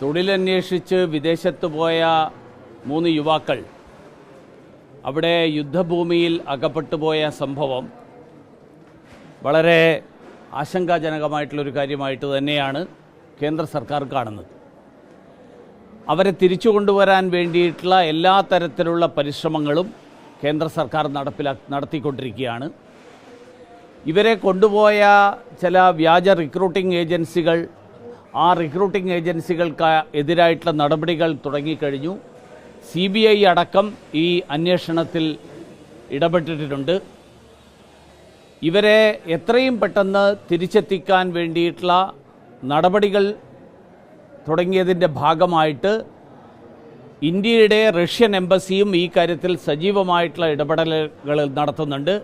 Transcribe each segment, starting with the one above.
തൊഴിലന്വേഷിച്ച് വിദേശത്ത് പോയ 3 യുവാക്കൾ അവിടെ യുദ്ധഭൂമിയിൽ അകപ്പെട്ടുപോയ സംഭവം വളരെ ആശങ്കാജനകമായിട്ടുള്ളൊരു കാര്യമായിട്ട് തന്നെയാണ് കേന്ദ്ര സർക്കാർ കാണുന്നത്. അവരെ തിരിച്ചു കൊണ്ടുവരാൻ വേണ്ടിയിട്ടുള്ള എല്ലാ തരത്തിലുള്ള പരിശ്രമങ്ങളും കേന്ദ്ര സർക്കാർ നടത്തിക്കൊണ്ടിരിക്കുകയാണ്. ഇവരെ കൊണ്ടുപോയ ചില വ്യാജ റിക്രൂട്ടിംഗ് ഏജൻസികൾ, ആ റിക്രൂട്ടിംഗ് ഏജൻസികൾക്ക് എതിരായിട്ടുള്ള നടപടികൾ തുടങ്ങിക്കഴിഞ്ഞു. CBI അടക്കം ഈ അന്വേഷണത്തിൽ ഇടപെട്ടിട്ടുണ്ട്. ഇവരെ എത്രയും പെട്ടെന്ന് തിരിച്ചെത്തിക്കാൻ വേണ്ടിയിട്ടുള്ള നടപടികൾ തുടങ്ങിയതിൻ്റെ ഭാഗമായിട്ട് ഇന്ത്യയുടെ റഷ്യൻ എംബസിയും ഈ കാര്യത്തിൽ സജീവമായിട്ടുള്ള ഇടപെടലുകൾ നടത്തുന്നുണ്ട്.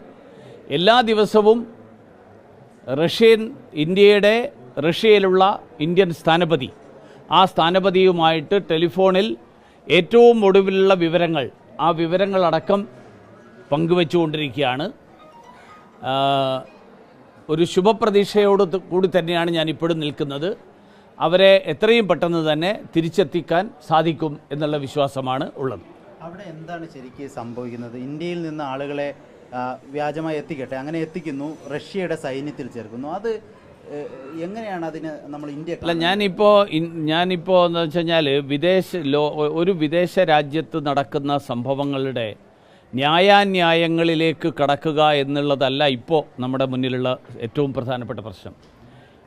എല്ലാ ദിവസവും റഷ്യയിലുള്ള ഇന്ത്യൻ സ്ഥാനപതി, ആ സ്ഥാനപതിയുമായിട്ട് ടെലിഫോണിൽ ഏറ്റവും ഒടുവിലുള്ള വിവരങ്ങൾ, ആ വിവരങ്ങളടക്കം പങ്കുവെച്ചുകൊണ്ടിരിക്കുകയാണ്. ഒരു ശുഭപ്രതീക്ഷയോട് കൂടി തന്നെയാണ് ഞാനിപ്പോഴും നിൽക്കുന്നത്. അവരെ എത്രയും പെട്ടെന്ന് തന്നെ തിരിച്ചെത്തിക്കാൻ സാധിക്കും എന്നുള്ള വിശ്വാസമാണ് ഉള്ളത്. അവിടെ എന്താണ് ശരിക്കും സംഭവിക്കുന്നത്? ഇന്ത്യയിൽ നിന്ന് ആളുകളെ വ്യാജമായി എത്തിക്കട്ടെ, അങ്ങനെ എത്തിക്കുന്നു, റഷ്യയുടെ സൈന്യത്തിൽ ചേർക്കുന്നു. അത് എങ്ങനെയാണ് അതിന് നമ്മൾ ഇന്ത്യ? അല്ല, ഞാനിപ്പോൾ എന്ന് വെച്ച് കഴിഞ്ഞാൽ ഒരു വിദേശ രാജ്യത്ത് നടക്കുന്ന സംഭവങ്ങളുടെ ന്യായാന്യായങ്ങളിലേക്ക് കടക്കുക എന്നുള്ളതല്ല ഇപ്പോൾ നമ്മുടെ മുന്നിലുള്ള ഏറ്റവും പ്രധാനപ്പെട്ട പ്രശ്നം.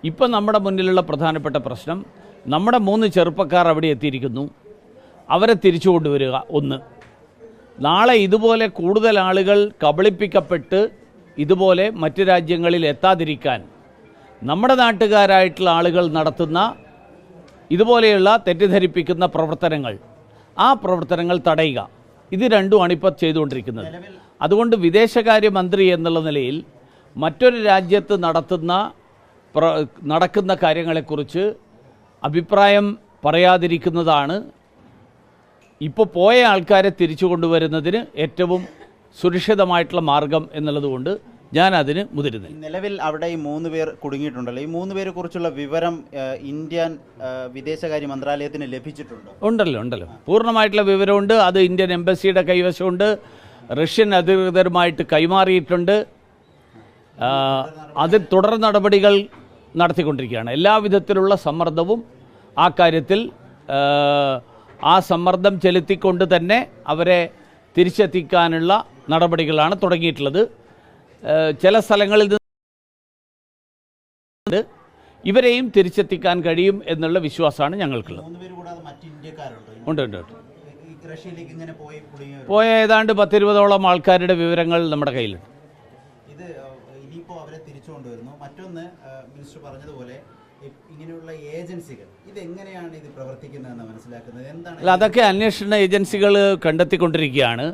ഇപ്പം നമ്മുടെ മുന്നിലുള്ള പ്രധാനപ്പെട്ട പ്രശ്നം, നമ്മുടെ 3 ചെറുപ്പക്കാർ അവിടെ എത്തിയിരിക്കുന്നു, അവരെ തിരിച്ചു കൊണ്ടുവരിക. ഒന്ന്, നാളെ ഇതുപോലെ കൂടുതൽ ആളുകൾ കബളിപ്പിക്കപ്പെട്ട് ഇതുപോലെ മറ്റ് രാജ്യങ്ങളിൽ എത്താതിരിക്കാൻ നമ്മുടെ നാട്ടുകാരായിട്ടുള്ള ആളുകൾ നടത്തുന്ന ഇതുപോലെയുള്ള തെറ്റിദ്ധരിപ്പിക്കുന്ന പ്രവർത്തനങ്ങൾ, ആ പ്രവർത്തനങ്ങൾ തടയുക. ഇത് രണ്ടുമാണ് ഇപ്പോൾ ചെയ്തുകൊണ്ടിരിക്കുന്നത്. അതുകൊണ്ട് വിദേശകാര്യമന്ത്രി എന്നുള്ള നിലയിൽ മറ്റൊരു രാജ്യത്ത് നടക്കുന്ന കാര്യങ്ങളെക്കുറിച്ച് അഭിപ്രായം പറയാതിരിക്കുന്നതാണ് ഇപ്പോൾ പോയ ആൾക്കാരെ തിരിച്ചു കൊണ്ടുവരുന്നതിന് ഏറ്റവും സുരക്ഷിതമായിട്ടുള്ള മാർഗം എന്നുള്ളതുകൊണ്ട് ഞാൻ അതിന് മുതിരുന്നില്ല. നിലവിൽ അവിടെ ഈ 3 പേർ കുടുങ്ങിയിട്ടുണ്ടല്ലോ, ഈ 3 പേരെ കുറിച്ചുള്ള വിവരം ഇന്ത്യൻ വിദേശകാര്യ മന്ത്രാലയത്തിന് ലഭിച്ചിട്ടുണ്ടോ? ഉണ്ടല്ലോ, പൂർണ്ണമായിട്ടുള്ള വിവരമുണ്ട്. അത് ഇന്ത്യൻ എംബസിയുടെ കൈവശമുണ്ട്, റഷ്യൻ അധികൃതരുമായിട്ട് കൈമാറിയിട്ടുണ്ട്. അത് തുടർ നടപടികൾ നടത്തിക്കൊണ്ടിരിക്കുകയാണ്. എല്ലാവിധത്തിലുള്ള സമ്മർദ്ദവും ആ കാര്യത്തിൽ ആ സമ്മർദ്ദം ചെലുത്തിക്കൊണ്ട് തന്നെ അവരെ തിരിച്ചെത്തിക്കാനുള്ള നടപടികളാണ് തുടങ്ങിയിട്ടുള്ളത്. ചില സ്ഥലങ്ങളിൽ നിന്ന് ഇവരെയും തിരിച്ചെത്തിക്കാൻ കഴിയും എന്നുള്ള വിശ്വാസമാണ് ഞങ്ങൾക്കുള്ളത്. ഉണ്ട്. പോയ ഏതാണ്ട് 10-20ഓളം ആൾക്കാരുടെ വിവരങ്ങൾ നമ്മുടെ കയ്യിലുണ്ട്. ഇത് ഇനിയിപ്പോൾ അവരെ തിരിച്ചു കൊണ്ടുവരുന്നു. മറ്റൊന്ന്, മിനിസ്റ്റർ പറഞ്ഞതുപോലെ ഇങ്ങനെയുള്ള ഏജൻസികൾ ഇതെങ്ങനെയാണ് ഇത് പ്രവർത്തിക്കുന്നതെന്ന് മനസ്സിലാക്കുന്നത് എന്താണ്? അല്ല, അതൊക്കെ അന്വേഷണ ഏജൻസികൾ കണ്ടെത്തിക്കൊണ്ടിരിക്കുകയാണ്.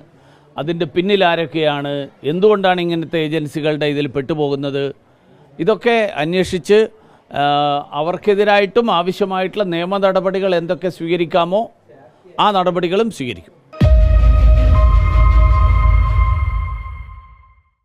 അതിൻ്റെ പിന്നിൽ ആരൊക്കെയാണ്, എന്തുകൊണ്ടാണ് ഇങ്ങനത്തെ ഏജൻസികളുടെ ഇതിൽ പെട്ടുപോകുന്നത്, ഇതൊക്കെ അന്വേഷിച്ച് അവർക്കെതിരായിട്ടും ആവശ്യമായിട്ടുള്ള നിയമ നടപടികൾ എന്തൊക്കെ സ്വീകരിക്കാമോ ആ നടപടികളും സ്വീകരിക്കും.